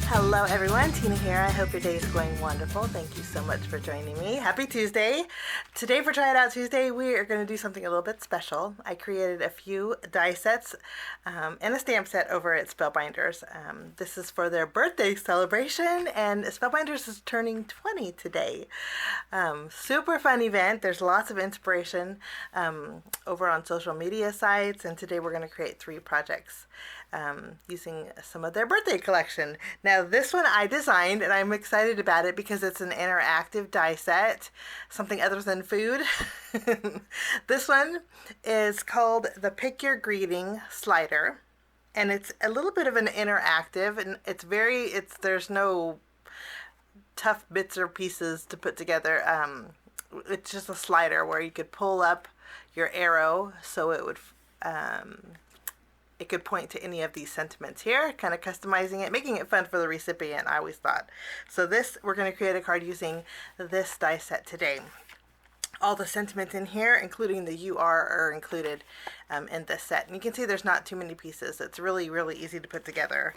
Hello everyone, Tina here. I hope your day is going wonderful. Thank you so much for joining me. Happy Tuesday. Today for Try It Out Tuesday, we are going to do something a little bit special. I created a few die sets and a stamp set over at Spellbinders. This is for their birthday celebration, and Spellbinders is turning 20 today. Super fun event. There's lots of inspiration over on social media sites, and today we're going to create 3 projects using some of their birthday collection. Now this one I designed, and I'm excited about it because it's an interactive die set, something other than food. This one is called the Pick Your Greeting Slider, and it's a little bit of an interactive, and there's no tough bits or pieces to put together. It's just a slider where you could pull up your arrow so it could point to any of these sentiments here, kind of customizing it, making it fun for the recipient, I always thought. So we're going to create a card using this die set today. All the sentiments in here, including the UR, are included in this set. And you can see there's not too many pieces. It's really, really easy to put together.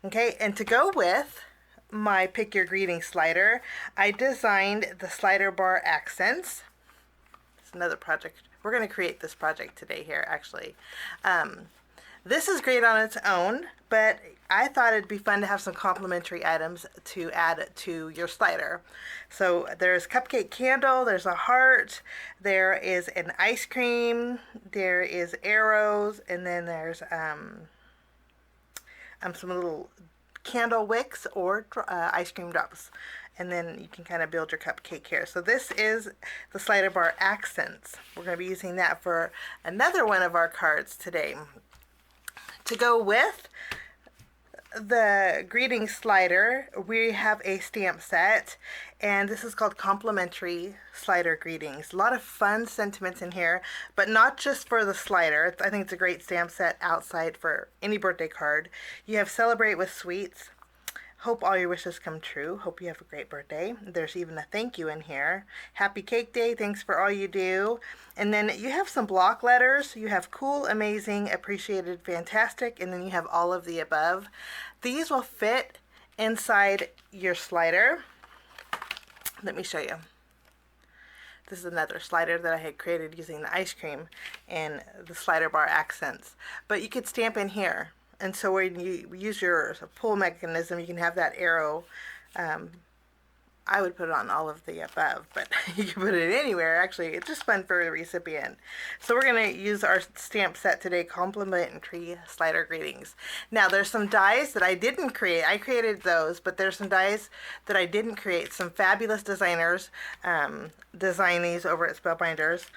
Okay, and to go with my Pick Your Greeting slider, I designed the slider bar accents. It's another project. We're going to create this project today here, actually. This is great on its own, but I thought it'd be fun to have some complementary items to add to your slider. So there's cupcake candle, there's a heart, there is an ice cream, there is arrows, and then there's some little candle wicks or ice cream drops. And then you can kind of build your cupcake here. So this is the slider bar accents. We're going to be using that for another one of our cards today. To go with the greeting slider, we have a stamp set, and this is called Complimentary Slider Greetings. A lot of fun sentiments in here, but not just for the slider. I think it's a great stamp set outside for any birthday card. You have Celebrate with Sweets. Hope all your wishes come true. Hope you have a great birthday. There's even a thank you in here. Happy Cake Day. Thanks for all you do. And then you have some block letters. You have cool, amazing, appreciated, fantastic, and then you have all of the above. These will fit inside your slider. Let me show you. This is another slider that I had created using the ice cream and the slider bar accents. But you could stamp in here. And so when you use your pull mechanism, you can have that arrow. I would put it on all of the above, but you can put it anywhere. Actually, it's just fun for the recipient. So we're going to use our stamp set today, Complimentary Slider Greetings. Now, there's some dies that I didn't create. I created those, but there's some dies that I didn't create. Some fabulous designers design these over at Spellbinders.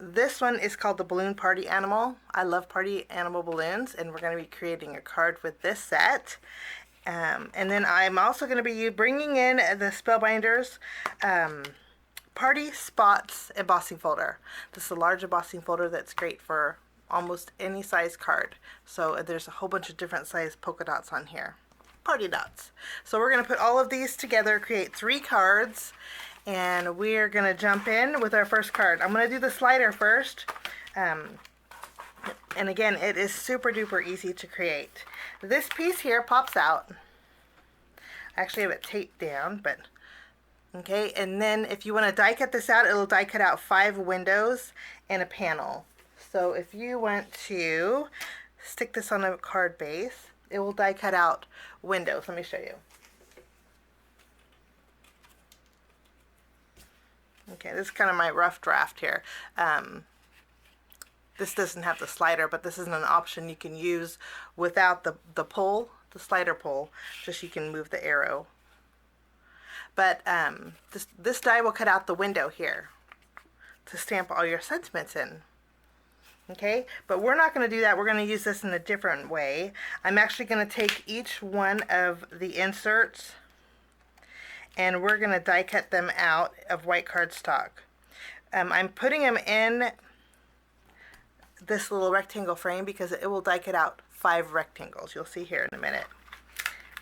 This one is called the Balloon Party Animal. I love party animal balloons, and we're going to be creating a card with this set. And then I'm also going to be bringing in the Spellbinders Party Spots embossing folder. This is a large embossing folder that's great for almost any size card. So there's a whole bunch of different size polka dots on here. Party dots. So we're going to put all of these together, create 3 cards. And we're going to jump in with our first card. I'm going to do the slider first. And again, it is super duper easy to create. This piece here pops out. I actually have it taped down, but okay. And then if you want to die cut this out, it'll die cut out 5 windows and a panel. So if you want to stick this on a card base, it will die cut out windows. Let me show you. Okay, this is kind of my rough draft here. This doesn't have the slider, but this is an option you can use without the pull, the slider pull, just you can move the arrow. But this die will cut out the window here to stamp all your sentiments in. Okay, but we're not going to do that. We're going to use this in a different way. I'm actually going to take each one of the inserts, and we're going to die cut them out of white cardstock. I'm putting them in this little rectangle frame because it will die cut out 5 rectangles. You'll see here in a minute.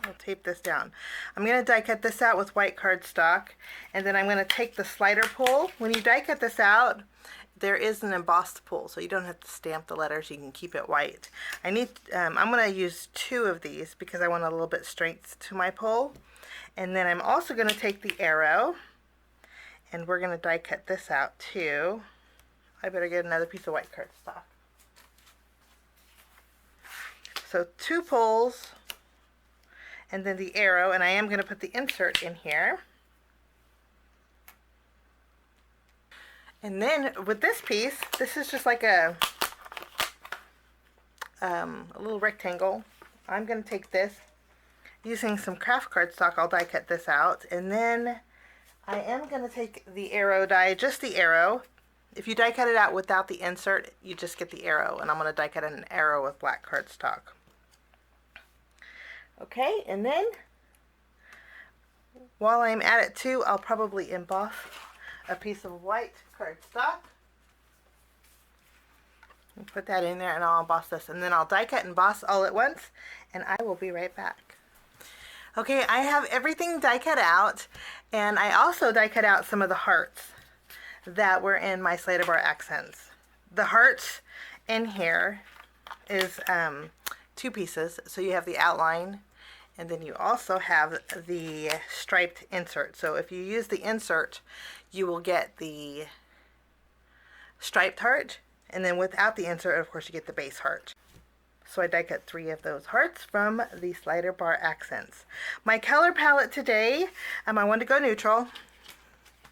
I'll tape this down. I'm going to die cut this out with white cardstock, and then I'm going to take the slider pull. When you die cut this out, there is an embossed pull, so you don't have to stamp the letters. You can keep it white. I'm going to use 2 of these because I want a little bit strength to my pull. And then I'm also going to take the arrow, and we're going to die cut this out too. I better get another piece of white cardstock. So 2 pulls, and then the arrow, and I am going to put the insert in here. And then with this piece, this is just like a little rectangle. I'm going to take this, using some craft cardstock, I'll die cut this out. And then I am going to take the arrow die, just the arrow. If you die cut it out without the insert, you just get the arrow. And I'm going to die cut an arrow with black cardstock. Okay, and then while I'm at it too, I'll probably emboss a piece of white cardstock. Put that in there and I'll emboss this, and then I'll die cut and emboss all at once, and I will be right back. Okay, I have everything die cut out, and I also die cut out some of the hearts that were in my Slider Bar accents. The hearts in here is 2 pieces, so you have the outline, and then you also have the striped insert. So if you use the insert, you will get the striped heart, and then without the insert, of course, you get the base heart. So I die cut 3 of those hearts from the Slider Bar accents. My color palette today, I wanted to go neutral,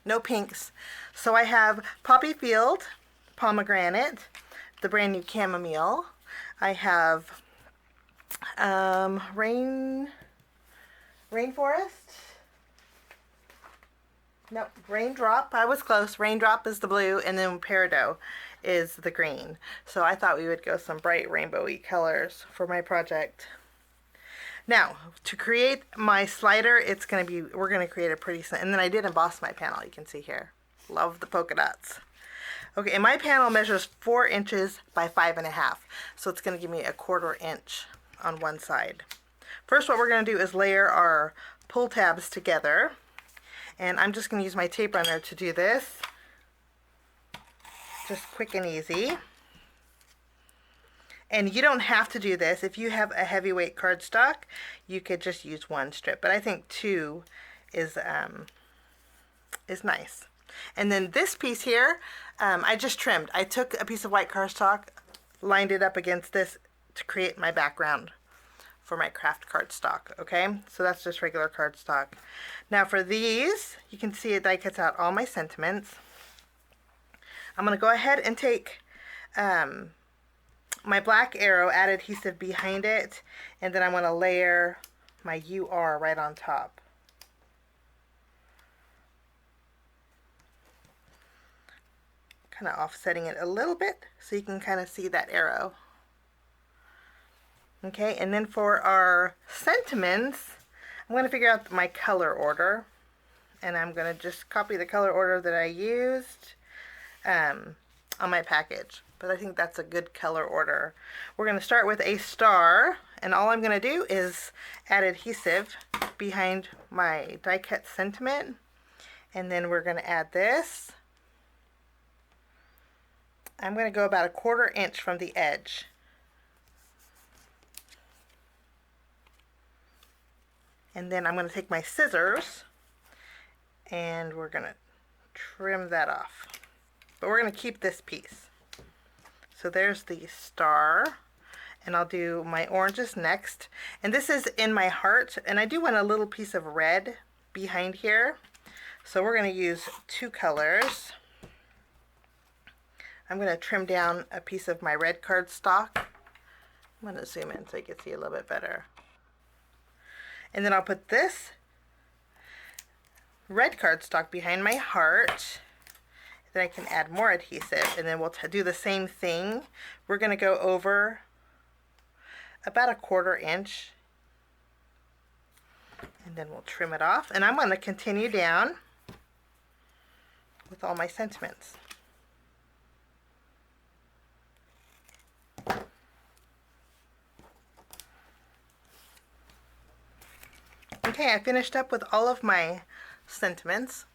no pinks. So I have Poppy Field, Pomegranate, the brand new Chamomile. I have Rainforest. Nope, Raindrop. I was close. Raindrop is the blue, and then Peridot is the green. So I thought we would go some bright rainbowy colors for my project. Now, to create my slider, we're going to create a pretty, and then I did emboss my panel, you can see here. Love the polka dots. Okay, and my panel measures 4 inches by 5.5, so it's going to give me a 1/4 inch on one side. First, what we're going to do is layer our pull tabs together, and I'm just going to use my tape runner to do this. Just quick and easy. And you don't have to do this. If you have a heavyweight cardstock, you could just use 1 strip, but I think 2 is nice. And then this piece here, I just trimmed. I took a piece of white cardstock, lined it up against this to create my background for my craft cardstock. Okay, so that's just regular cardstock. Now for these, you can see it die cuts out all my sentiments. I'm going to go ahead and take my black arrow, add adhesive behind it, and then I'm going to layer my UR right on top. Kind of offsetting it a little bit so you can kind of see that arrow. Okay, and then for our sentiments, I'm going to figure out my color order, and I'm going to just copy the color order that I used on my package. But I think that's a good color order. We're going to start with a star, and all I'm going to do is add adhesive behind my die cut sentiment, and then we're going to add this. I'm going to go about 1/4 inch from the edge. And then I'm going to take my scissors and we're going to trim that off. But we're going to keep this piece. So there's the star, and I'll do my oranges next. And this is in my heart, and I do want a little piece of red behind here. So we're going to use 2 colors. I'm going to trim down a piece of my red cardstock. I'm going to zoom in so you can see a little bit better. And then I'll put this red cardstock behind my heart. Then I can add more adhesive, and then we'll do the same thing. We're going to go over about 1/4 inch, and then we'll trim it off. And I'm going to continue down with all my sentiments. Okay, I finished up with all of my sentiments.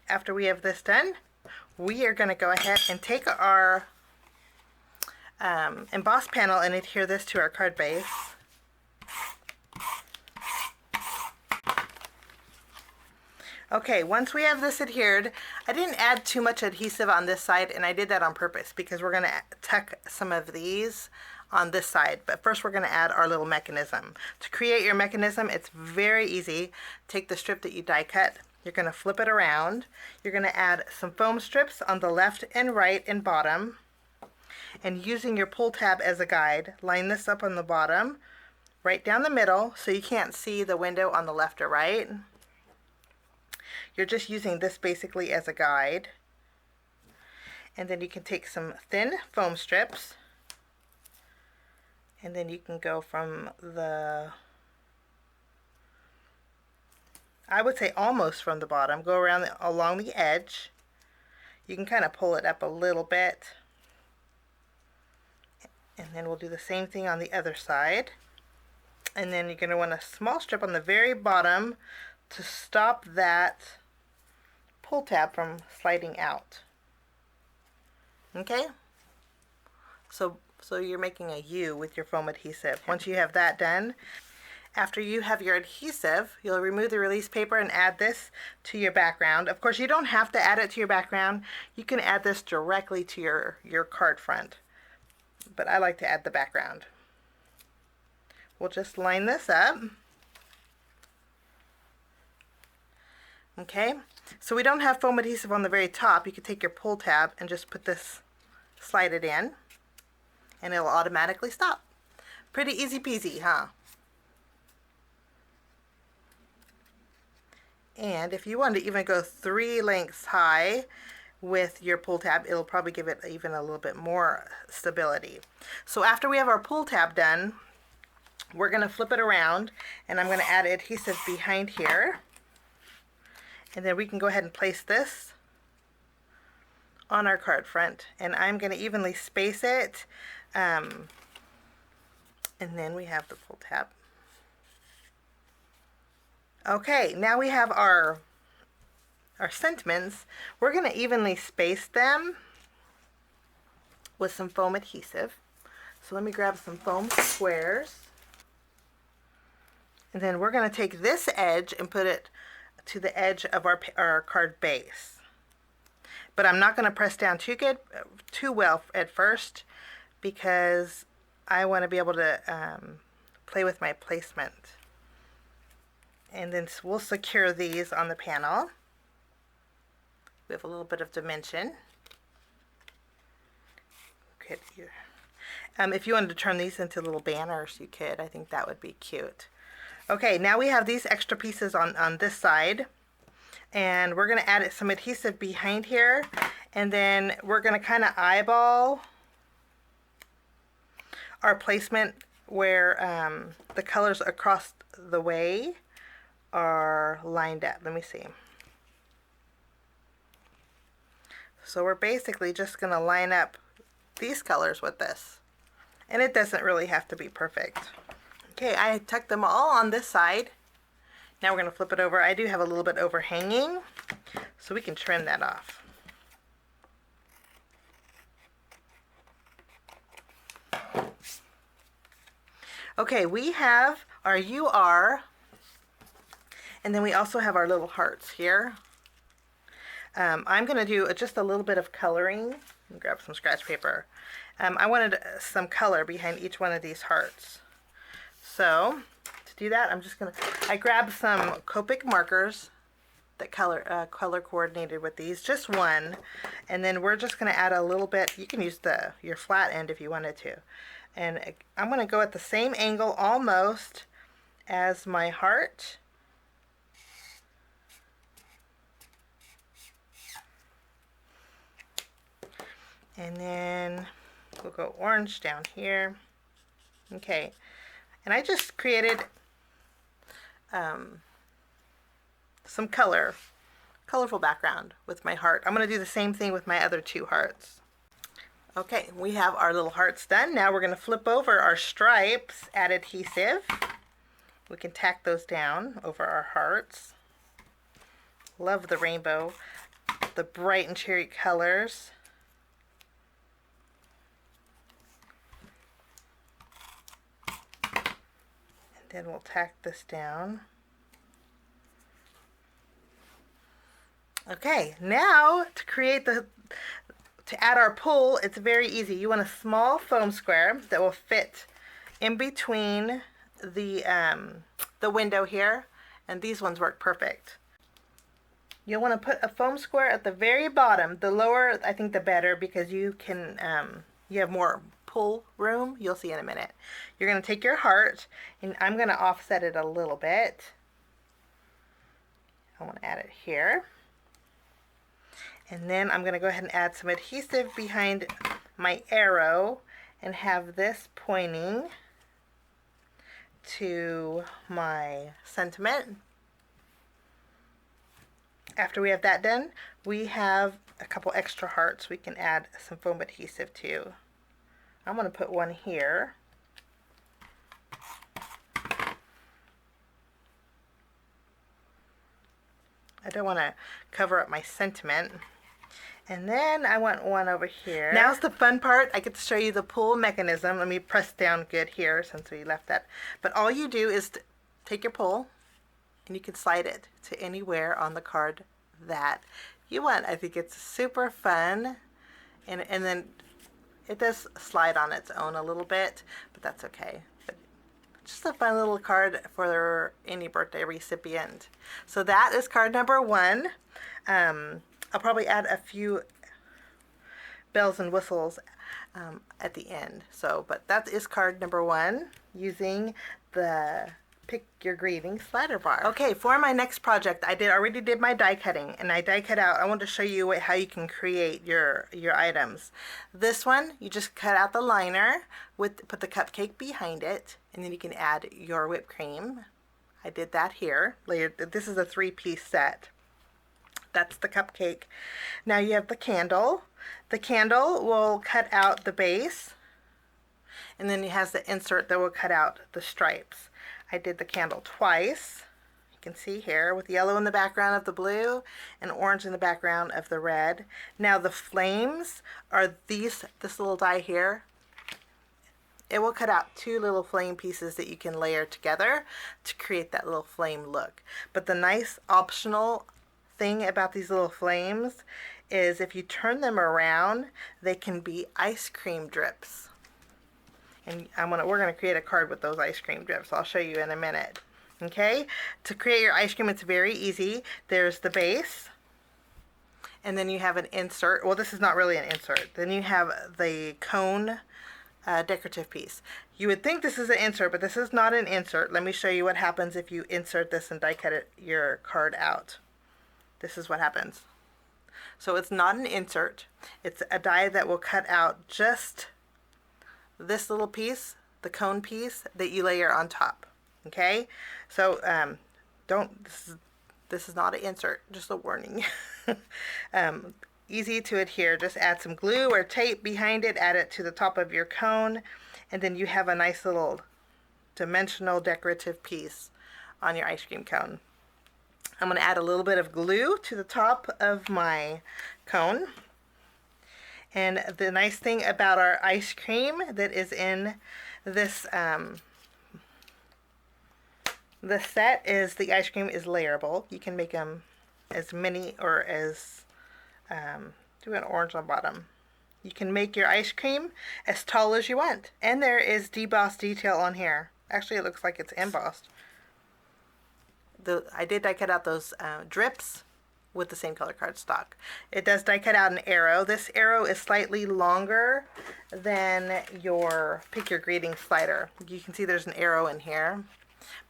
After we have this done, we are going to go ahead and take our emboss panel and adhere this to our card base. Okay, once we have this adhered, I didn't add too much adhesive on this side, and I did that on purpose because we're going to tuck some of these on this side. But first we're going to add our little mechanism. To create your mechanism, it's very easy. Take the strip that you die cut, you're going to flip it around. You're going to add some foam strips on the left and right and bottom. And using your pull tab as a guide, line this up on the bottom, right down the middle, so you can't see the window on the left or right. You're just using this basically as a guide. And then you can take some thin foam strips, and then you can go from the, I would say almost from the bottom, go around along the edge. You can kind of pull it up a little bit. And then we'll do the same thing on the other side. And then you're going to want a small strip on the very bottom to stop that pull tab from sliding out. Okay? So you're making a U with your foam adhesive. Once you have that done, after you have your adhesive, you'll remove the release paper and add this to your background. Of course, you don't have to add it to your background. You can add this directly to your card front. But I like to add the background. We'll just line this up. Okay, so we don't have foam adhesive on the very top. You can take your pull tab and just put this, slide it in, and it'll automatically stop. Pretty easy peasy, huh? And if you want to even go 3 lengths high with your pull tab, it'll probably give it even a little bit more stability. So after we have our pull tab done, we're going to flip it around, and I'm going to add adhesive behind here. And then we can go ahead and place this on our card front, and I'm going to evenly space it, and then we have the pull tab. Okay, now we have our sentiments. We're going to evenly space them with some foam adhesive. So let me grab some foam squares, and then we're going to take this edge and put it to the edge of our card base. But I'm not going to press down too well at first, because I want to be able to play with my placement. And then we'll secure these on the panel. We have a little bit of dimension. If you wanted to turn these into little banners, you could. I think that would be cute. Okay, now we have these extra pieces on this side, and we're going to add some adhesive behind here, and then we're going to kind of eyeball our placement where the colors across the way are lined up. Let me see. So we're basically just going to line up these colors with this, and it doesn't really have to be perfect. Okay, I tucked them all on this side. Now we're going to flip it over. I do have a little bit overhanging, so we can trim that off. Okay, we have our UR, and then we also have our little hearts here. I'm going to do just a little bit of coloring. Grab some scratch paper. I wanted some color behind each one of these hearts. So to do that, I grabbed some Copic markers that color coordinated with these, just one, and then we're just going to add a little bit. You can use your flat end if you wanted to, and I'm going to go at the same angle almost as my heart. And then we'll go orange down here. Okay, and I just created some colorful background with my heart. I'm going to do the same thing with my other 2 hearts. Okay, we have our little hearts done. Now we're going to flip over our stripes, add adhesive. We can tack those down over our hearts. Love the rainbow. the bright and cherry colors. And then we'll tack this down. Okay, now to add our pull, it's very easy. You want a small foam square that will fit in between the window here, and these ones work perfect. You'll want to put a foam square at the very bottom. The lower, I think, the better, because you can you have more pull room. You'll see in a minute. You're going to take your heart, and I'm going to offset it a little bit. I want to add it here. And then I'm going to go ahead and add some adhesive behind my arrow and have this pointing to my sentiment. After we have that done, we have a couple extra hearts we can add some foam adhesive to. I'm going to put one here. I don't want to cover up my sentiment. And then I want one over here. Now's the fun part. I get to show you the pull mechanism. Let me press down good here since we left that. But all you do is take your pull and you can slide it to anywhere on the card that you want. I think it's super fun. And then it does slide on its own a little bit, but that's okay. But just a fun little card for any birthday recipient. So that is card number 1. I'll probably add a few bells and whistles at the end. But that is card number 1 using the Pick Your Greeting slider bar. Okay, for my next project, I already did my die cutting, and I die cut out. I want to show you how you can create your items. This one, you just cut out the liner, put the cupcake behind it, and then you can add your whipped cream. I did that here. This is a 3-piece set. That's the cupcake. Now you have the candle. The candle will cut out the base, and then it has the insert that will cut out the stripes. I did the candle twice. You can see here with yellow in the background of the blue and orange in the background of the red. Now the flames are this little die here. It will cut out 2 little flame pieces that you can layer together to create that little flame look. But the nice optional thing about these little flames is if you turn them around, they can be ice cream drips. And we're going to create a card with those ice cream drips. I'll show you in a minute. Okay? To create your ice cream, it's very easy. There's the base, and then you have an insert. Well, this is not really an insert. Then you have the cone decorative piece. You would think this is an insert, but this is not an insert. Let me show you what happens if you insert this and die cut your card out. This is what happens. So it's not an insert. It's a die that will cut out just this little piece, the cone piece, that you layer on top. Okay? So this is not an insert, just a warning. Easy to adhere. Just add some glue or tape behind it, add it to the top of your cone, and then you have a nice little dimensional decorative piece on your ice cream cone. I'm going to add a little bit of glue to the top of my cone. And the nice thing about our ice cream that is in this this set is the ice cream is layerable. You can make them as many or as do an orange on bottom. You can make your ice cream as tall as you want. And there is debossed detail on here. Actually, it looks like it's embossed. I did die cut out those drips with the same color cardstock. It does die cut out an arrow. This arrow is slightly longer than your Pick Your Greeting slider. You can see there's an arrow in here,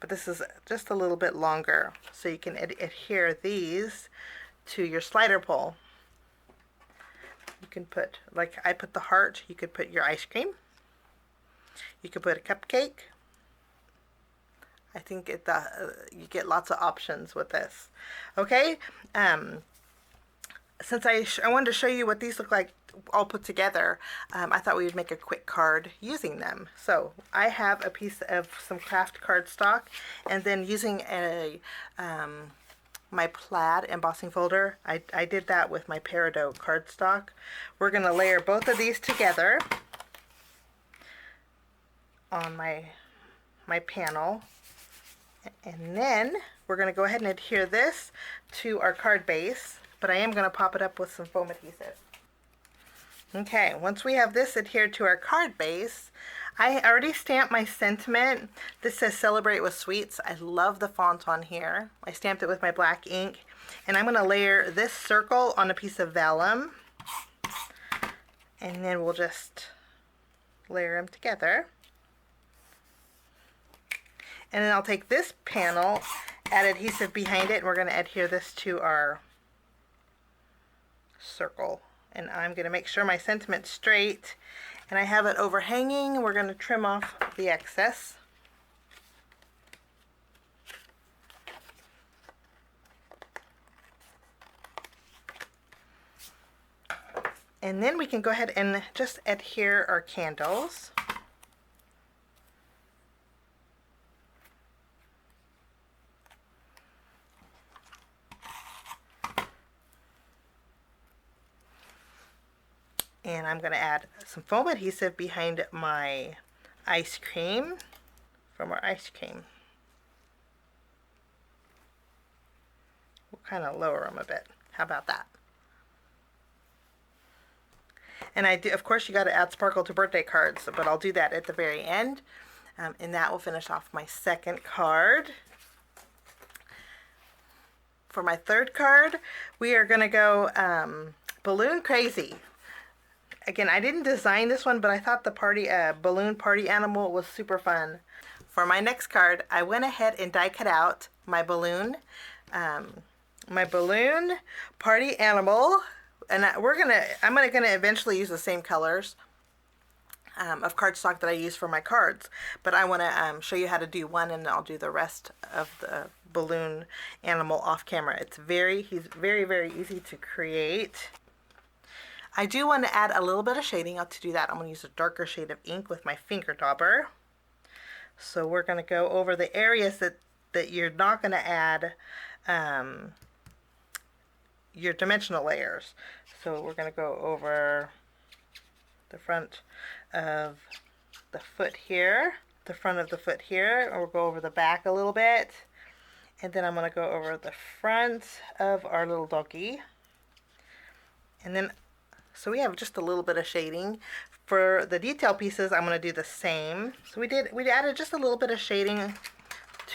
but this is just a little bit longer, so you can adhere these to your slider pull. You can put, like I put the heart, you could put your ice cream. You could put a cupcake. I think you get lots of options with this. Okay, since I wanted to show you what these look like all put together, I thought we would make a quick card using them. So I have a piece of some craft cardstock, and then using my plaid embossing folder. I did that with my peridot cardstock. We're going to layer both of these together on my panel. And then we're going to go ahead and adhere this to our card base, but I am going to pop it up with some foam adhesive. Okay, once we have this adhered to our card base, I already stamped my sentiment. This says Celebrate with Sweets. I love the font on here. I stamped it with my black ink. And I'm going to layer this circle on a piece of vellum. And then we'll just layer them together. And then I'll take this panel, add adhesive behind it, and we're going to adhere this to our circle. And I'm going to make sure my sentiment's straight. And I have it overhanging. We're going to trim off the excess. And then we can go ahead and just adhere our candles. And I'm going to add some foam adhesive behind my ice cream from our ice cream. We'll kind of lower them a bit. How about that? And I do, of course, you got to add sparkle to birthday cards, but I'll do that at the very end. And that will finish off my second card. For my third card, we are going to go Balloon Crazy. Again, I didn't design this one, but I thought the balloon party animal was super fun. For my next card, I went ahead and die cut out my balloon party animal, and I'm gonna eventually use the same colors of cardstock that I use for my cards. But I want to show you how to do one, and I'll do the rest of the balloon animal off camera. He's very, very easy to create. I do want to add a little bit of shading. To do that, I'm going to use a darker shade of ink with my finger dauber. So we're going to go over the areas that you're not going to add your dimensional layers. So we're going to go over the front of the foot here, and we'll go over the back a little bit. And then I'm going to go over the front of our little doggy. And then so we have just a little bit of shading. For the detail pieces, I'm going to do the same. So we added just a little bit of shading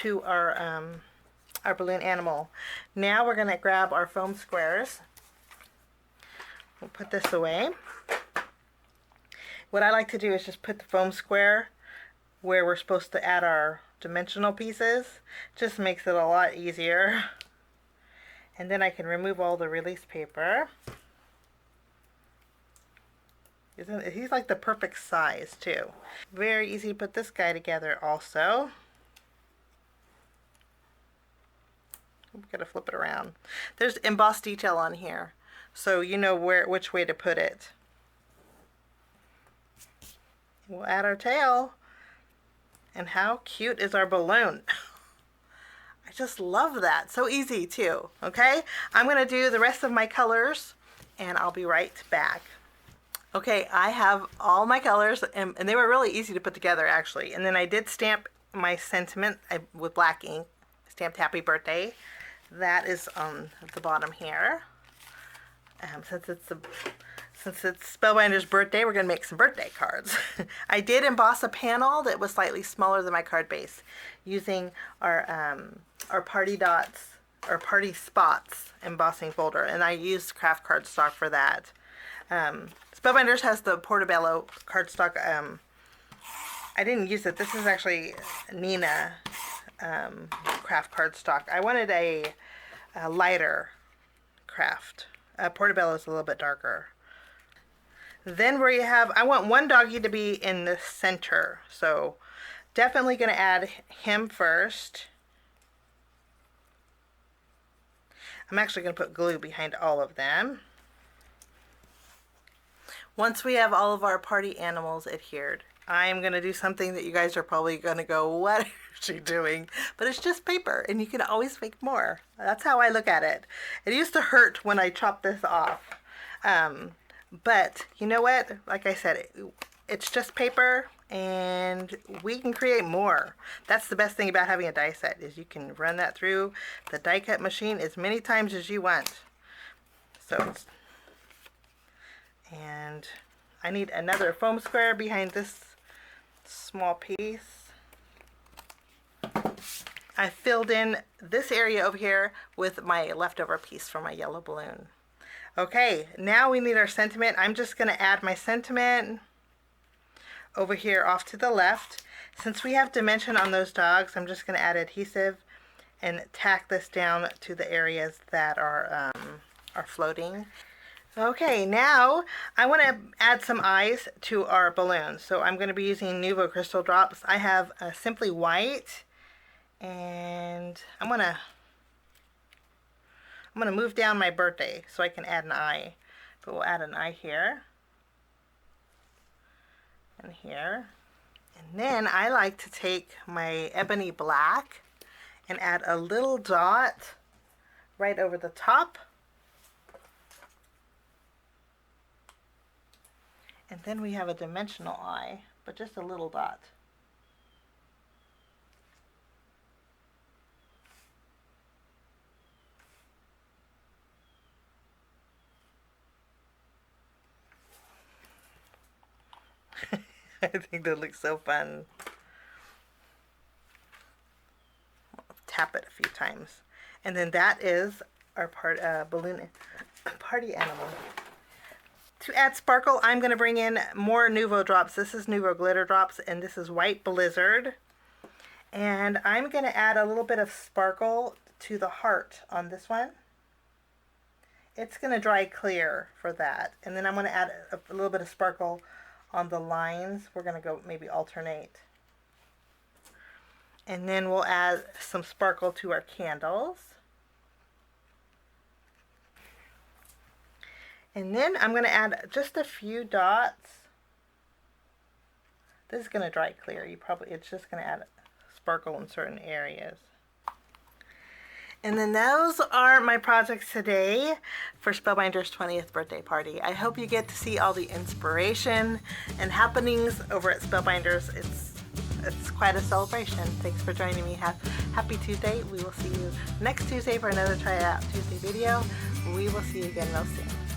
to our balloon animal. Now we're going to grab our foam squares. We'll put this away. What I like to do is just put the foam square where we're supposed to add our dimensional pieces. Just makes it a lot easier. And then I can remove all the release paper. He's like the perfect size too. Very easy to put this guy together also. We've got to flip it around. There's embossed detail on here, so you know which way to put it. We'll add our tail. And how cute is our balloon? I just love that. So easy too. Okay, I'm going to do the rest of my colors and I'll be right back. Okay, I have all my colors, and they were really easy to put together, actually. And then I did stamp my sentiment with black ink, stamped Happy Birthday. That is on the bottom here. Since it's Spellbinders' birthday, we're going to make some birthday cards. I did emboss a panel that was slightly smaller than my card base, using our Party Dots, or Party Spots embossing folder, and I used craft cardstock for that. Spellbinders has the Portobello cardstock. I didn't use it. This is actually Nina craft cardstock. I wanted a lighter craft. Portobello is a little bit darker. Then where you have, I want one doggy to be in the center. So definitely going to add him first. I'm actually going to put glue behind all of them. Once we have all of our party animals adhered, I'm going to do something that you guys are probably going to go, what is she doing? But it's just paper, and you can always make more. That's how I look at it. It used to hurt when I chopped this off. But you know what? Like I said, it's just paper, and we can create more. That's the best thing about having a die set, is you can run that through the die cut machine as many times as you want. So, and I need another foam square behind this small piece. I filled in this area over here with my leftover piece from my yellow balloon. Okay, now we need our sentiment. I'm just going to add my sentiment over here off to the left. Since we have dimension on those dogs, I'm just going to add adhesive and tack this down to the areas that are floating. Okay, now I want to add some eyes to our balloon. So I'm going to be using Nuvo crystal drops. I have Simply White, and I'm going to move down my birthday so I can add an eye. But we'll add an eye here and here. And then I like to take my ebony black and add a little dot right over the top. And then we have a dimensional eye, but just a little dot. I think that looks so fun. I'll tap it a few times. And then that is our balloon party animal. To add sparkle, I'm going to bring in more Nuvo drops. This is Nuvo glitter drops, and this is White Blizzard. And I'm going to add a little bit of sparkle to the heart on this one. It's going to dry clear for that. And then I'm going to add a little bit of sparkle on the lines. We're going to go maybe alternate. And then we'll add some sparkle to our candles. And then I'm going to add just a few dots. This is going to dry clear. It's just going to add sparkle in certain areas. And then those are my projects today for Spellbinders' 20th birthday party. I hope you get to see all the inspiration and happenings over at Spellbinders. It's quite a celebration. Thanks for joining me. Happy Tuesday. We will see you next Tuesday for another Try It Out Tuesday video. We will see you again real soon.